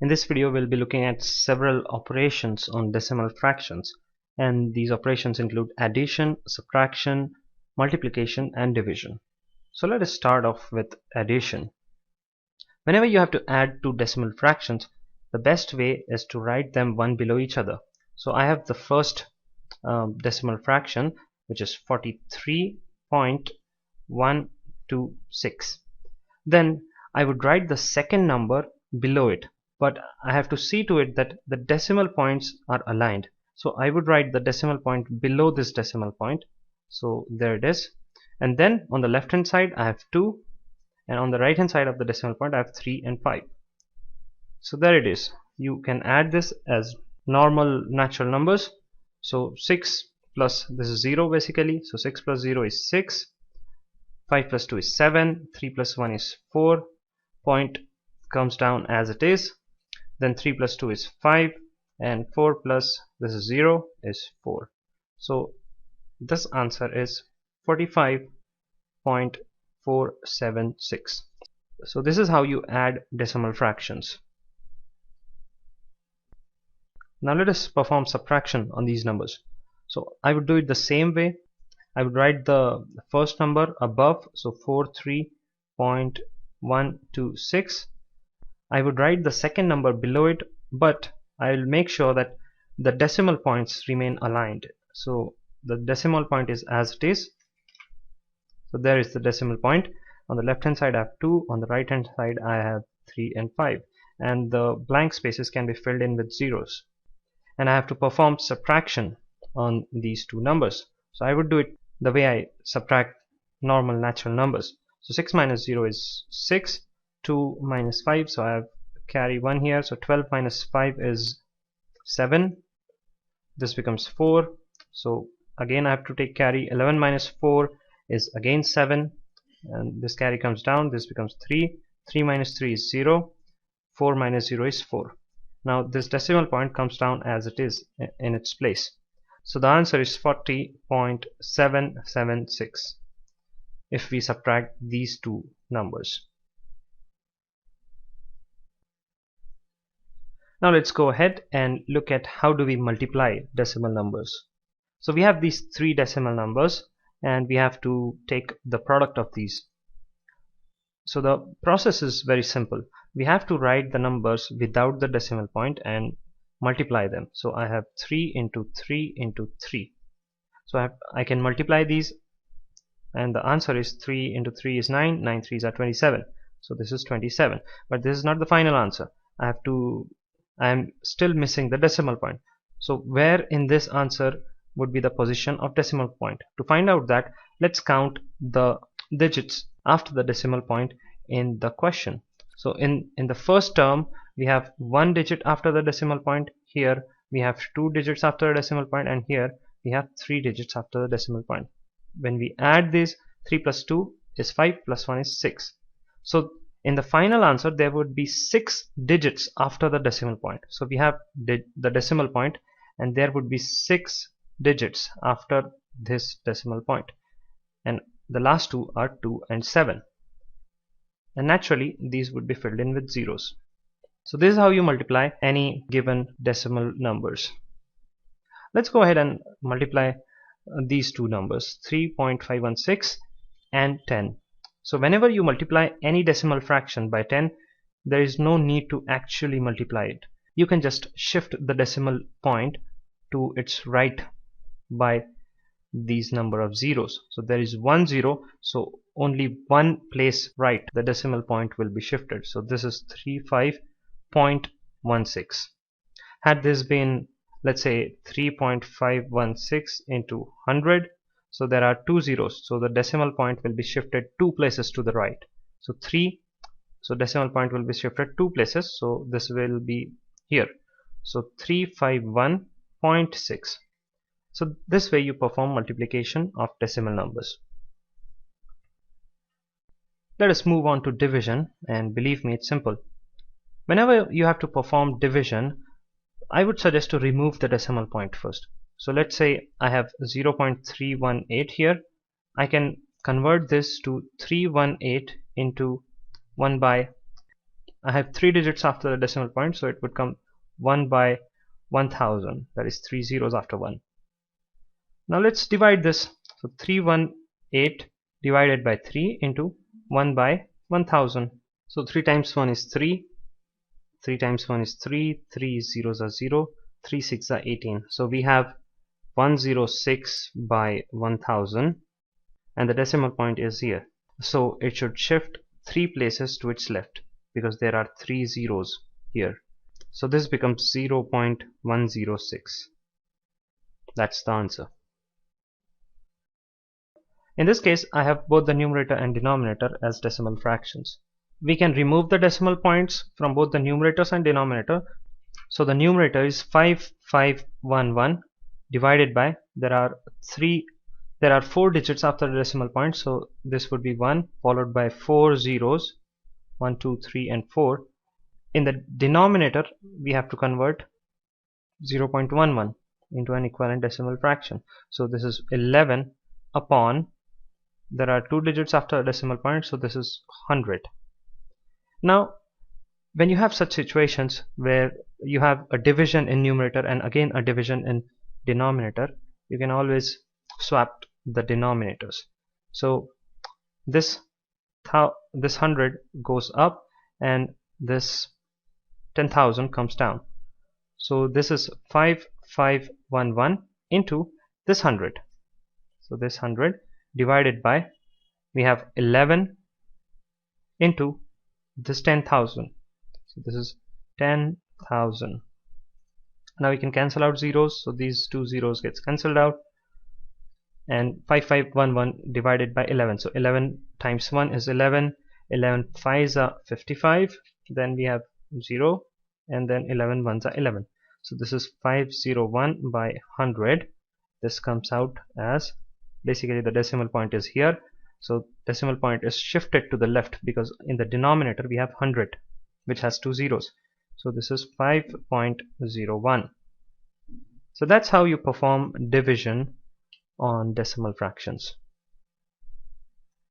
In this video we'll be looking at several operations on decimal fractions, and these operations include addition, subtraction, multiplication and division. So let us start off with addition. Whenever you have to add two decimal fractions, the best way is to write them one below each other. So I have the first decimal fraction, which is 43.126. Then I would write the second number below it, but I have to see to it that the decimal points are aligned. So I would write the decimal point below this decimal point. So there it is. And then on the left hand side I have 2, and on the right hand side of the decimal point I have 3 and 5. So there it is. You can add this as normal natural numbers. So 6 plus this is 0 basically. So 6 plus 0 is 6. 5 plus 2 is 7. 3 plus 1 is 4. Point comes down as it is. Then 3 plus 2 is 5. And 4 plus this is 0 is 4. So this answer is 45.476. So this is how you add decimal fractions. Now let us perform subtraction on these numbers. So I would do it the same way. I would write the first number above, so 43.126. I would write the second number below it, but I will make sure that the decimal points remain aligned. So the decimal point is as it is. So there is the decimal point. On the left hand side I have 2, on the right hand side I have 3 and 5, and the blank spaces can be filled in with zeros. And I have to perform subtraction on these two numbers. So I would do it the way I subtract normal natural numbers. So 6 minus 0 is 6, 2 minus 5, so I have carry 1 here, so 12 minus 5 is 7. This becomes 4. So again I have to take carry. 11 minus 4 is again 7, and this carry comes down. This becomes 3. 3 minus 3 is 0. 4 minus 0 is 4. Now this decimal point comes down as it is in its place. So the answer is 40.776 if we subtract these two numbers. Now let's go ahead and look at how do we multiply decimal numbers. So we have these three decimal numbers and we have to take the product of these. So the process is very simple. We have to write the numbers without the decimal point and multiply them. So I have 3 into 3 into 3. So I can multiply these, and the answer is 3 into 3 is 9. 9 3s are 27. So this is 27. But this is not the final answer. I am still missing the decimal point. So where in this answer would be the position of decimal point? To find out that, let's count the digits after the decimal point in the question. So in the first term we have 1 digit after the decimal point, here we have 2 digits after the decimal point, and here we have 3 digits after the decimal point. When we add these, 3 plus 2 is 5 plus 1 is 6. So in the final answer there would be 6 digits after the decimal point. So we have the decimal point and there would be 6 digits after this decimal point, and the last two are 2 and 7, and naturally these would be filled in with zeros. So this is how you multiply any given decimal numbers. Let's go ahead and multiply these two numbers, 3.516 and 10. So whenever you multiply any decimal fraction by 10, there is no need to actually multiply it. You can just shift the decimal point to its right by these number of zeros. So there is 1 0, so only one place right the decimal point will be shifted. So this is 35.16. Had this been, let's say, 3.516 into 100, so there are 2 zeros, so the decimal point will be shifted 2 places to the right. So 3, so decimal point will be shifted 2 places, so this will be here. So 351.6. So this way you perform multiplication of decimal numbers. Let us move on to division, and believe me, it's simple. Whenever you have to perform division, I would suggest to remove the decimal point first. So let's say I have 0.318 here. I can convert this to 318 into 1 by I have 3 digits after the decimal point, so it would come 1 by 1000, that is 3 zeros after 1. Now let's divide this. So 318 divided by 3 into 1 by 1000. So 3 times 1 is 3, 3 times 1 is 3, 3 zeros are 0, 3 6 are 18. So we have 106 by 1000, and the decimal point is here. So it should shift 3 places to its left because there are 3 zeros here. So this becomes 0.106. That's the answer. In this case, I have both the numerator and denominator as decimal fractions. We can remove the decimal points from both the numerators and denominator. So the numerator is 5511 divided by, there are 4 digits after the decimal point, so this would be 1 followed by 4 zeros, 1 2 3 and 4. In the denominator we have to convert 0.11 into an equivalent decimal fraction. So this is 11 upon, there are 2 digits after a decimal point, so this is 100. Now when you have such situations where you have a division in numerator and again a division in denominator, you can always swap the denominators. So this 100 goes up and this 10,000 comes down. So this is 5511 into this 100. So this 100 divided by, we have 11 into this 10,000. So this is 10,000. Now we can cancel out zeros, so these 2 zeros gets cancelled out, and 5511 divided by 11. So 11 times 1 is 11, 11 5s are 55, then we have 0, and then 11 1s are 11. So this is 501 by 100. This comes out as, basically the decimal point is here, so decimal point is shifted to the left because in the denominator we have 100 which has 2 zeros. So this is 5.01. So that's how you perform division on decimal fractions.